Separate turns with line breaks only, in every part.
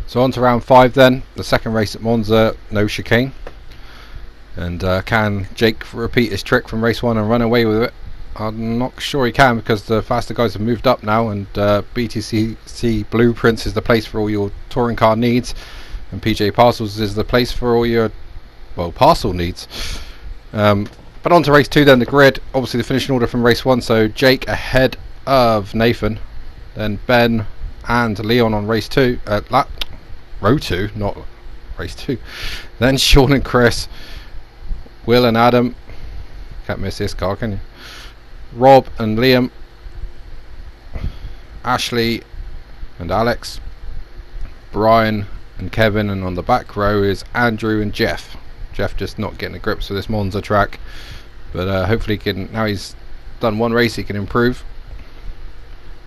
So on to round 5 then, the second race at Monza, no chicane. And can Jake repeat his trick from race 1 and run away with it? I'm not sure he can, because the faster guys have moved up now, and BTCC Blueprints is the place for all your touring car needs, and PJ Parcels is the place for all your, well, parcel needs. But on to race 2 then, the grid. Obviously the finishing order from race 1, so Jake ahead of Nathan, then Ben and Leon on race 2, row 2, not race 2, then Sean and Chris, Will and Adam, can't miss this car, can you? Rob and Liam, Ashley and Alex, Brian and Kevin, and on the back row is Andrew and Jeff. Jeff just not getting the grips with this Monza track, but hopefully he can, now he's done one race, he can improve.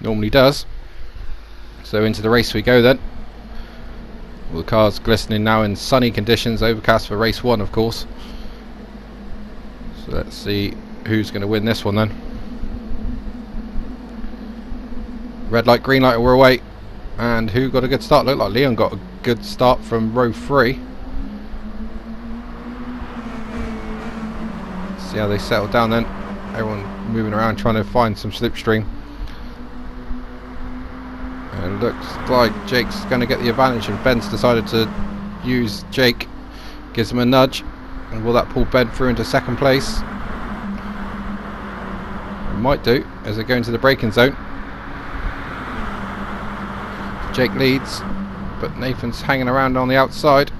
Normally does. So into the race we go then. All the cars glistening now in sunny conditions, overcast for race 1 of course. So let's see who's going to win this one then. Red light, green light, we're away. And who got a good start? Looked like Leon got a good start from row 3. See how they settle down then. Everyone moving around trying to find some slipstream. And looks like Jake's going to get the advantage, and Ben's decided to use Jake. Gives him a nudge. And will that pull Ben through into second place? It might do, as they go into the braking zone. Jake leads, but Nathan's hanging around on the outside.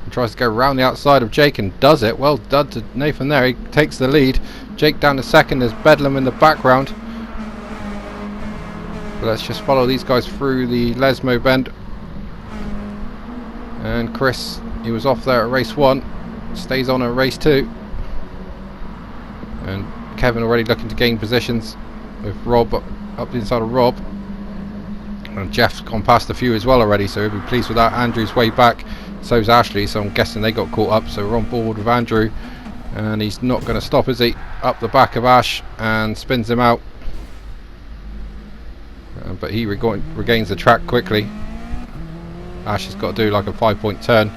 He tries to go around the outside of Jake and does it. Well done to Nathan there. He takes the lead. Jake down to second. There's Bedlam in the background. But let's just follow these guys through the Lesmo bend. And Chris, he was off there at race 1, stays on at race 2. And Kevin already looking to gain positions with Rob up the inside of Rob. And Jeff's gone past a few as well already, so he'll be pleased with that. Andrew's way back, so's Ashley, so I'm guessing they got caught up, so we're on board with Andrew. And he's not going to stop, is he? Up the back of Ash and spins him out. But he regains the track quickly. Ash has got to do like a 5-point turn.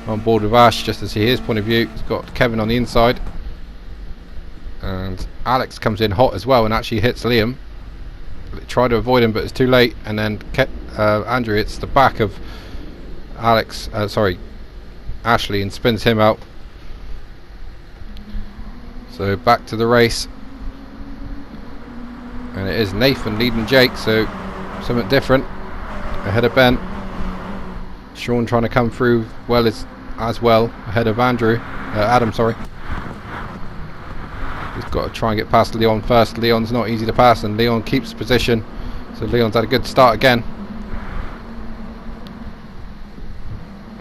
On board with Ash, just to see his point of view. He's got Kevin on the inside. And Alex comes in hot as well and actually hits Liam. Try to avoid him, but it's too late. And then Andrew hits the back of Ashley, and spins him out. So back to the race, and it is Nathan leading Jake, so something different ahead of Ben. Sean trying to come through as well ahead of Adam, sorry. He's got to try and get past Leon first. Leon's not easy to pass, and Leon keeps position, so Leon's had a good start again.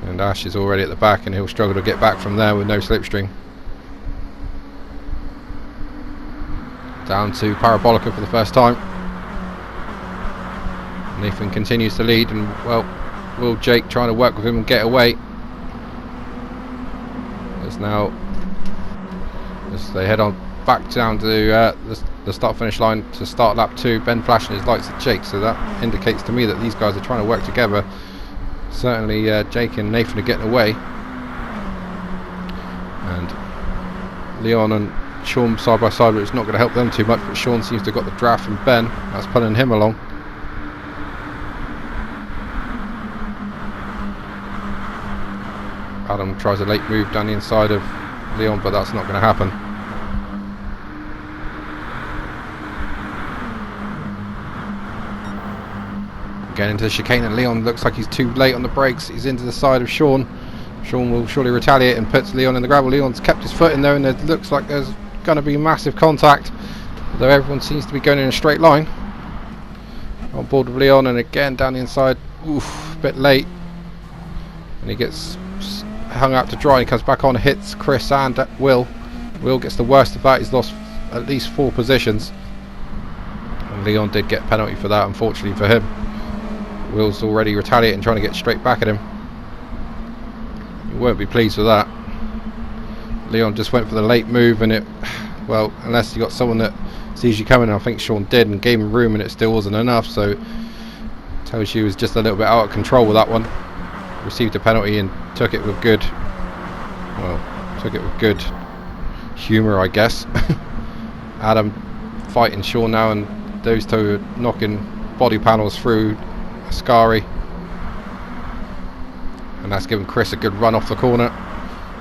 And Ash is already at the back, and he'll struggle to get back from there with no slipstream. Down to Parabolica for the first time. Nathan continues to lead, and well, will Jake trying to work with him and get away. As they head on back down to the start-finish line to start lap 2. Ben flashing his lights at Jake, so that indicates to me that these guys are trying to work together. Certainly Jake and Nathan are getting away, and Leon and Sean side by side, but it's not going to help them too much. But Sean seems to have got the draft from Ben, that's pulling him along. Adam tries a late move down the inside of Leon, but that's not going to happen. Getting into the chicane, and Leon looks like he's too late on the brakes. He's into the side of Sean. Sean will surely retaliate and puts Leon in the gravel. Leon's kept his foot in there, and it looks like there's going to be massive contact, although everyone seems to be going in a straight line. On board with Leon, and again down the inside. Oof, a bit late, and he gets hung out to dry. He comes back on, hits Chris and Will. Will gets the worst of that. He's lost at least 4 positions, and Leon did get a penalty for that, unfortunately for him. Will's already retaliating, trying to get straight back at him. You won't be pleased with that. Leon just went for the late move, and well, unless you got someone that sees you coming, and I think Sean did, and gave him room, and it still wasn't enough. So Tells you he was just a little bit out of control with that one. Received a penalty and took it with good humour, I guess. Adam fighting Sean now, and those two are knocking body panels through Ascari, and that's giving Chris a good run off the corner.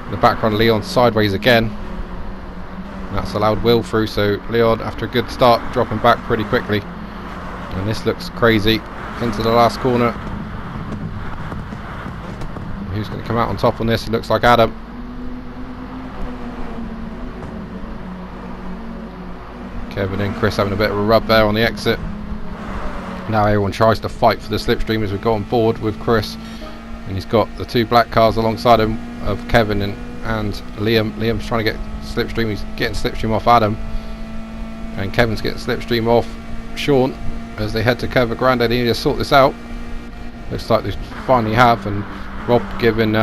In the background, Leon sideways again, and that's allowed Will through, so Leon, after a good start, dropping back pretty quickly, and this looks crazy into the last corner. Who's going to come out on top on this? It looks like Adam. Kevin and Chris having a bit of a rub there on the exit. Now everyone tries to fight for the slipstream as we go on board with Chris, and he's got the two black cars alongside him of Kevin and Liam. Liam's trying to get slipstream. He's getting slipstream off Adam, and Kevin's getting slipstream off Sean as they head to Curva Grande. They need to sort this out. Looks like they finally have, and Rob giving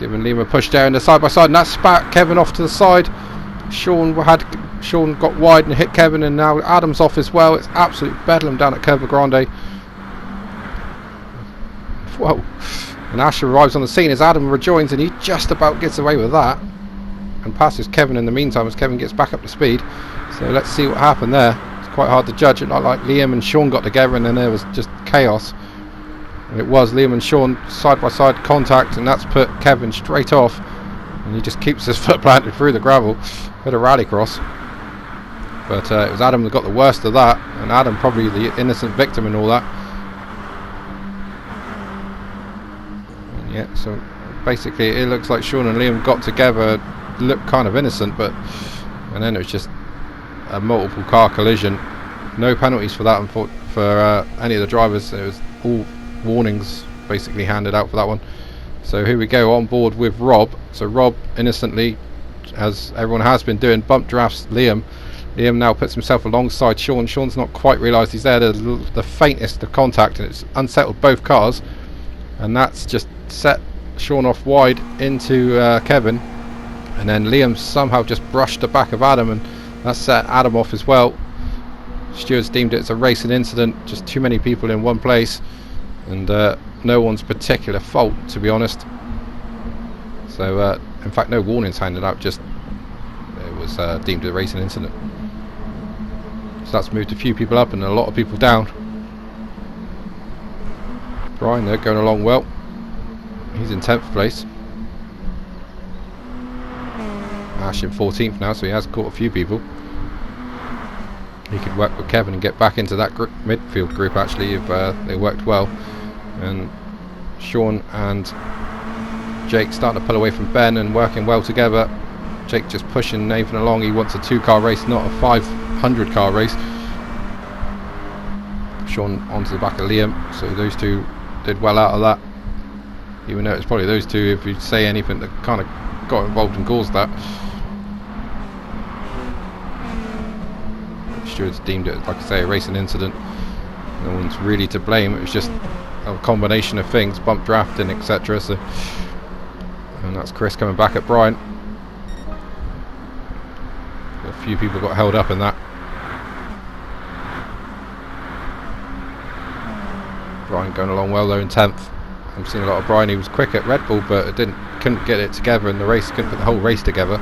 Liam a push down the side by side, and that spat Kevin off to the side. Sean got wide and hit Kevin, and now Adam's off as well. It's absolute bedlam down at Curva Grande. Whoa. And Ash arrives on the scene as Adam rejoins, and he just about gets away with that and passes Kevin in the meantime as Kevin gets back up to speed. So let's see what happened there. It's quite hard to judge. It looked like Liam and Sean got together, and then there was just chaos. And it was Liam and Sean side by side contact, and that's put Kevin straight off, and he just keeps his foot planted through the gravel. Bit of rallycross. But it was Adam that got the worst of that, and Adam probably the innocent victim in all that. And yeah, so basically it looks like Sean and Liam got together, looked kind of innocent, and then it was just a multiple car collision. No penalties for that for any of the drivers. It was all warnings basically handed out for that one. So here we go on board with Rob. So Rob innocently, as everyone has been doing, bump drafts Liam. Liam now puts himself alongside Sean. Sean's not quite realised he's there. The faintest of contact, and it's unsettled both cars, and that's just set Sean off wide into Kevin, and then Liam somehow just brushed the back of Adam, and that's set Adam off as well. Stewards deemed it as a racing incident, just too many people in one place, and no one's particular fault, to be honest. So in fact no warnings handed out, just it was deemed a racing incident. So that's moved a few people up and a lot of people down. Brian there going along well. He's in 10th place. Ash in 14th now, so he has caught a few people. He could work with Kevin and get back into that midfield group actually if they worked well. And Sean and Jake starting to pull away from Ben and working well together. Jake just pushing Nathan along. He wants a 2-car race, not a 500 car race. Sean onto the back of Liam, so those two did well out of that, even though it's probably those two, if you say anything, that kind of got involved and caused that. Stewards deemed it, like I say, a racing incident. No one's really to blame. It was just a combination of things, bump drafting, etc. So, and that's Chris coming back at Brian. A few people got held up in that. Brian going along well though in 10th. I've seen a lot of Brian. He was quick at Red Bull, but couldn't get it together in the race. Couldn't put the whole race together,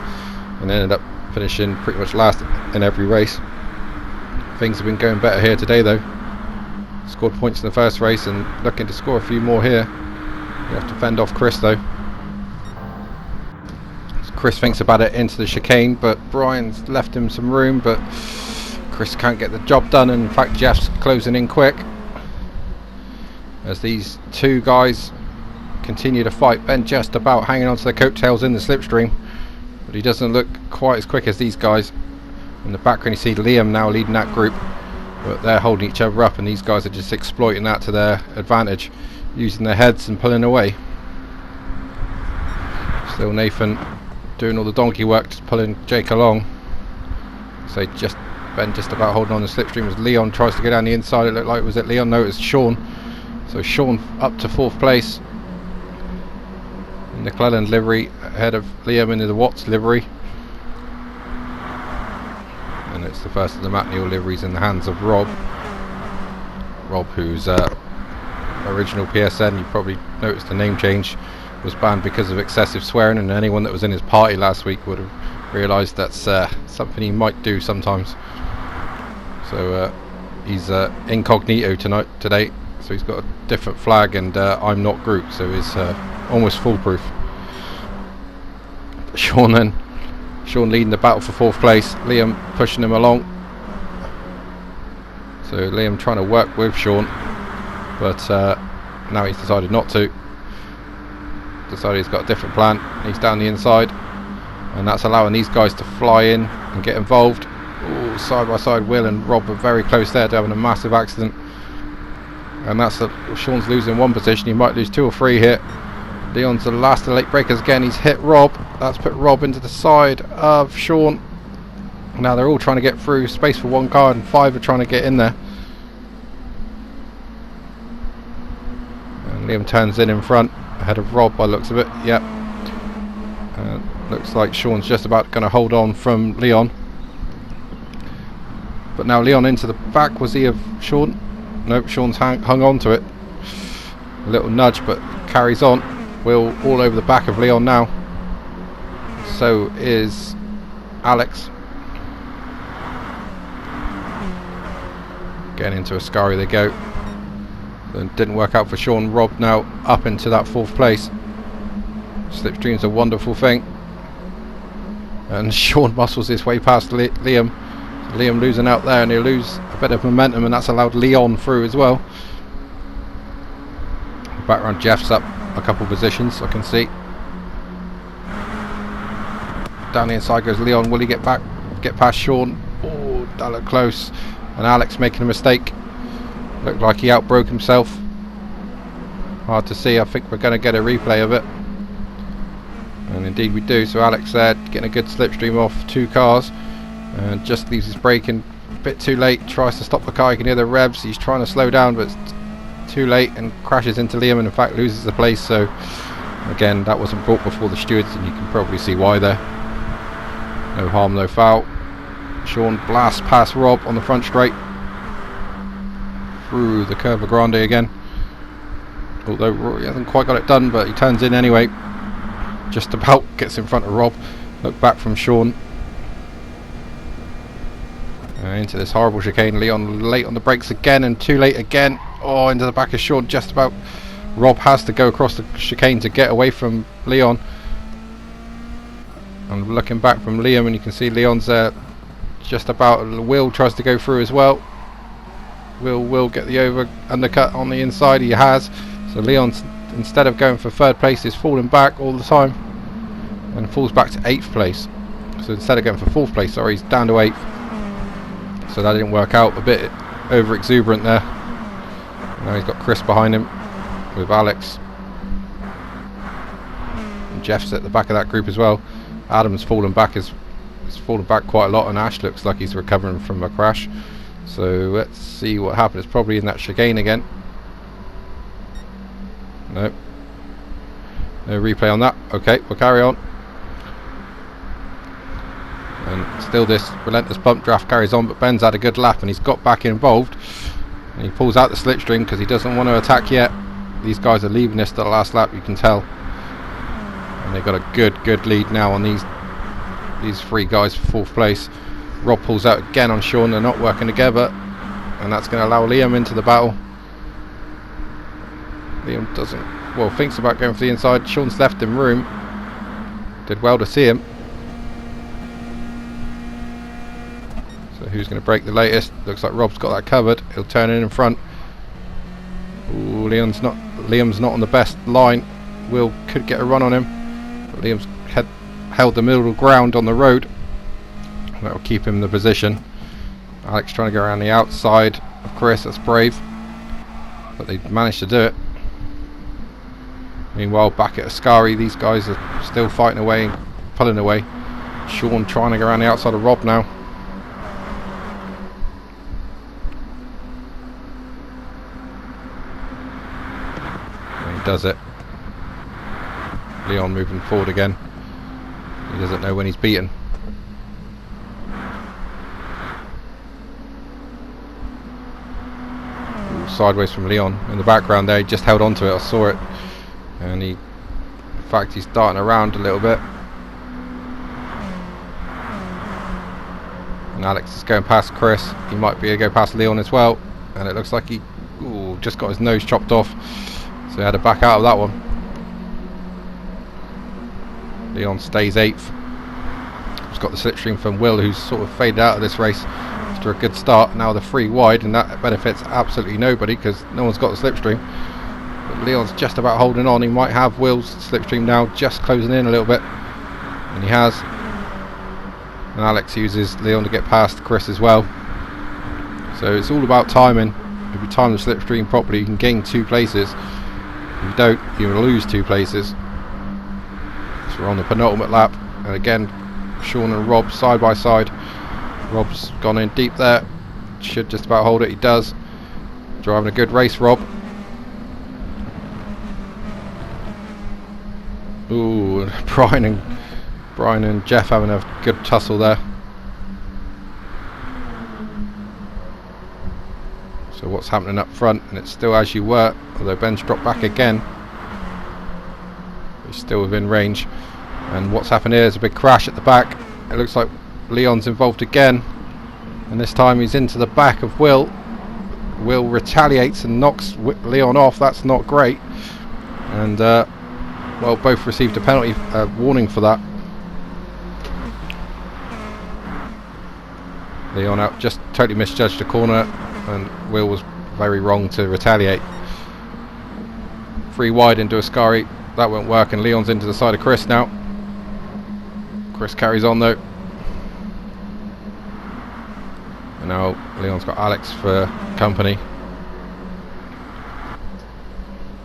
and ended up finishing pretty much last in every race. Things have been going better here today though. Scored points in the first race and looking to score a few more here. You have to fend off Chris though. Chris thinks about it into the chicane, but Brian's left him some room, but Chris can't get the job done, and in fact Jeff's closing in quick as these two guys continue to fight. Ben just about hanging on to the coattails in the slipstream, but he doesn't look quite as quick as these guys. In the background you see Liam now leading that group, but they're holding each other up, and these guys are just exploiting that to their advantage, using their heads and pulling away. Still Nathan doing all the donkey work, just pulling Jake along. So Ben just about holding on the slipstream as Leon tries to go down the inside. It looked like, was it Leon? No, it was Sean. So Sean up to 4th place in the Cleland livery, ahead of Liam in the Watts livery. And it's the first of the McNeil liveries in the hands of Rob. Rob, who's original PSN, you probably noticed the name change, was banned because of excessive swearing, and anyone that was in his party last week would have realised that's something he might do sometimes. So he's incognito today, so he's got a different flag, and I'm not group, so he's almost foolproof. But Sean leading the battle for 4th place, Liam pushing him along. So Liam trying to work with Sean, but now he's decided not to. Decided he's got a different plan. He's down the inside, and that's allowing these guys to fly in and get involved. Ooh, side by side, Will and Rob are very close there to having a massive accident, and that's Sean's losing 1 position. He might lose 2 or 3 here. Leon's the last of the late breakers again. He's hit Rob. That's put Rob into the side of Sean. Now they're all trying to get through. Space for 1 car, and 5 are trying to get in there. And Liam turns in front, ahead of Rob by the looks of it. Yep. Looks like Sean's just about going to hold on from Leon. But now Leon into the back. Was he of Sean? Nope, Sean's hung on to it. A little nudge, but carries on. Will all over the back of Leon now. So is Alex. Getting into a scurry they go. It didn't work out for Sean. Rob now up into that 4th place. Slipstream's a wonderful thing, and Sean muscles his way past Liam. Liam losing out there, and he'll lose a bit of momentum, and that's allowed Leon through as well. Background Jeff's up a couple positions, I can see. Down the inside goes Leon. Will he get past Sean? Oh, that looked close. And Alex making a mistake. Looked like he outbroke himself. Hard to see. I think we're going to get a replay of it, and indeed we do. So Alex there getting a good slipstream off 2 cars, and just leaves his braking a bit too late. Tries to stop the car. You can hear the revs. He's trying to slow down, but it's too late, and crashes into Liam, and in fact loses the place. So again, that wasn't brought before the stewards, and you can probably see why there. No harm, no foul. Sean blasts past Rob on the front straight through the Curva Grande again, although he hasn't quite got it done, but he turns in anyway. Just about gets in front of Rob. Look back from Sean. Into this horrible chicane. Leon late on the brakes again, and too late again. Oh, into the back of Sean. Just about. Rob has to go across the chicane to get away from Leon. I'm looking back from Liam, and you can see Leon's just about. Will tries to go through as well. Will get the undercut on the inside. He has. So Leon's, instead of going for 3rd place, is falling back all the time, and falls back to 8th place. So instead of going for 4th place, sorry, he's down to 8th. So that didn't work out. A bit over exuberant there. Now he's got Chris behind him with Alex. And Jeff's at the back of that group as well. Adam's fallen back. Has fallen back quite a lot, and Ash looks like he's recovering from a crash. So let's see what happens. Probably in that chicane again. No replay on that. Okay, we'll carry on. And still this relentless bump draft carries on, but Ben's had a good lap, and he's got back involved. And he pulls out the slipstream because he doesn't want to attack yet. These guys are leaving this to the last lap, you can tell. And they've got a good lead now on these 3 guys for 4th place. Rob pulls out again on Sean. They're not working together, and that's going to allow Liam into the battle. Liam thinks about going for the inside. Sean's left him room. Did well to see him. So who's going to break the latest? Looks like Rob's got that covered. He'll turn in front. Ooh, Liam's not on the best line. Will could get a run on him, but Liam's held the middle ground on the road. That will keep him in the position. Alex trying to go around the outside of Chris. That's brave, but they managed to do it. Meanwhile, back at Ascari, these guys are still fighting away and pulling away. Sean trying to go around the outside of Rob now. And he does it. Leon moving forward again. He doesn't know when he's beaten. sideways from Leon in the background there. He just held on to it, I saw it, and in fact he's darting around a little bit, and Alex is going past Chris. He might be able to go past Leon as well, and it looks like he just got his nose chopped off, so he had to back out of that one. Leon stays 8th. He's got the slipstream from Will, who's sort of faded out of this race after a good start. Now the 3 wide, and that benefits absolutely nobody because no one's got the slipstream. But Leon's just about holding on. He might have Will's slipstream now, just closing in a little bit, and he has. And Alex uses Leon to get past Chris as well. So it's all about timing. If you time the slipstream properly, you can gain 2 places. If you don't, you will lose 2 places. So we're on the penultimate lap, and again Sean and Rob side by side. Rob's gone in deep there, should just about hold it. He does. Driving a good race, Rob. Ooh, Brian and Jeff having a good tussle there. So what's happening up front? And it's still as you were, although Ben's dropped back again. He's still within range. And what's happened here is a big crash at the back. It looks like Leon's involved again, and this time he's into the back of Will. Will retaliates and knocks Leon off. That's not great, and well, both received a penalty warning for that. Leon out just totally misjudged the corner, and Will was very wrong to retaliate. 3 wide into Ascari, that won't work, and Leon's into the side of Chris now. Chris carries on though, and now Leon's got Alex for company.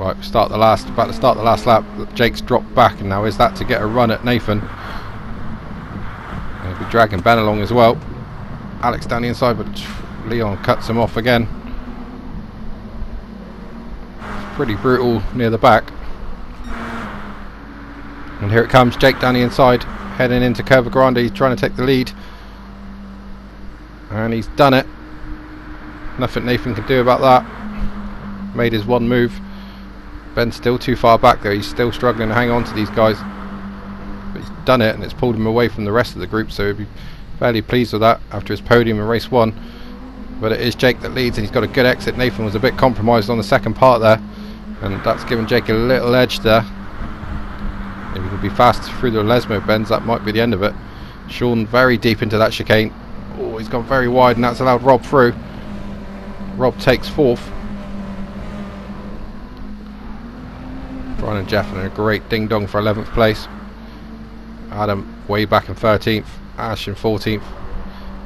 Right, about to start the last lap. Jake's dropped back, and now is that to get a run at Nathan. He'll be dragging Ben along as well. Alex down the inside, but Leon cuts him off again. It's pretty brutal near the back. And here it comes, Jake down the inside, heading into Curva Grande. He's trying to take the lead, and he's done it. Nothing Nathan can do about that. Made his 1 move. Ben's still too far back there. He's still struggling to hang on to these guys, but he's done it, and it's pulled him away from the rest of the group, so he'll be fairly pleased with that after his podium in race 1. But it is Jake that leads, and he's got a good exit. Nathan was a bit compromised on the second part there, and that's given Jake a little edge there. If he can be fast through the Lesmo bends, that might be the end of it. Sean very deep into that chicane. Oh, he's gone very wide, and that's allowed Rob through. Rob takes 4th. Brian and Jeff in a great ding dong for 11th place. Adam way back in 13th. Ash in 14th.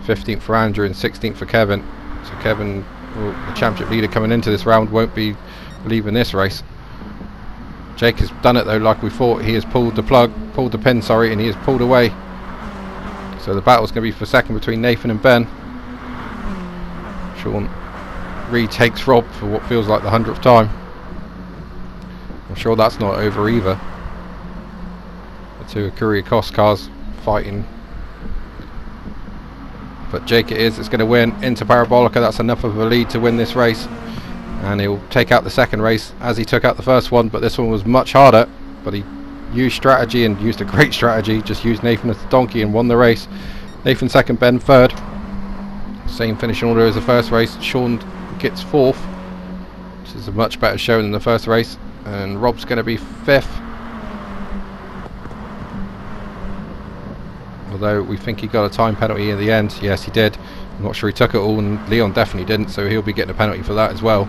15th for Andrew, and 16th for Kevin. So Kevin, the championship leader coming into this round, won't be leaving this race. Jake has done it though, like we thought. He has pulled the pin, sorry, and he has pulled away. So the battle's going to be for second between Nathan and Ben. Sean retakes Rob for what feels like the 100th time. I'm sure that's not over either. The 2 courier cost cars fighting. But Jake it is, it's going to win into Parabolica. That's enough of a lead to win this race, and he'll take out the second race as he took out the first one. But this one was much harder, but he used strategy, and used a great strategy. Just used Nathan as the donkey and won the race. Nathan second, Ben third. Same finishing order as the first race. Sean gets 4th, which is a much better show than the first race, and Rob's going to be 5th. Although we think he got a time penalty in the end. Yes, he did. I'm not sure he took it all, and Leon definitely didn't, so he'll be getting a penalty for that as well.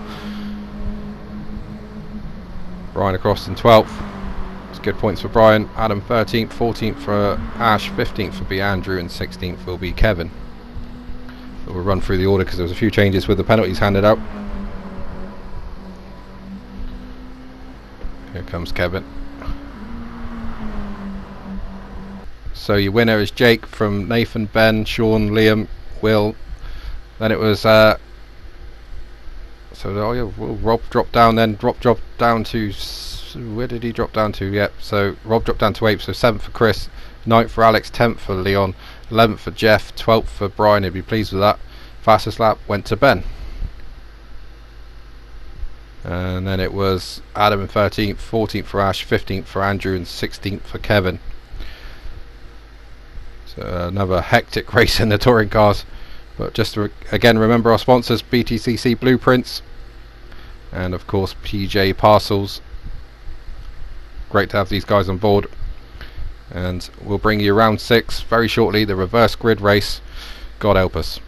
Brian across in 12th. It's good points for Brian. Adam 13th, 14th for Ash, 15th will be Andrew, and 16th will be Kevin. So we'll run through the order because there was a few changes with the penalties handed out. Here comes Kevin. So your winner is Jake from Nathan, Ben, Sean, Liam, Will. Then it was Rob dropped down. Then Rob dropped down to, where did he drop down to? Yep. So Rob dropped down to 8th. So 7th for Chris, 9th for Alex, 10th for Leon, 11th for Jeff, 12th for Brian. He'd be pleased with that. Fastest lap went to Ben. and then it was Adam in 13th, 14th for Ash, 15th for Andrew, and 16th for Kevin. So another hectic race in the touring cars. But just to again remember our sponsors, BTCC Blueprints, and of course PJ Parcels. Great to have these guys on board. And we'll bring you round 6 very shortly, the reverse grid race. God help us.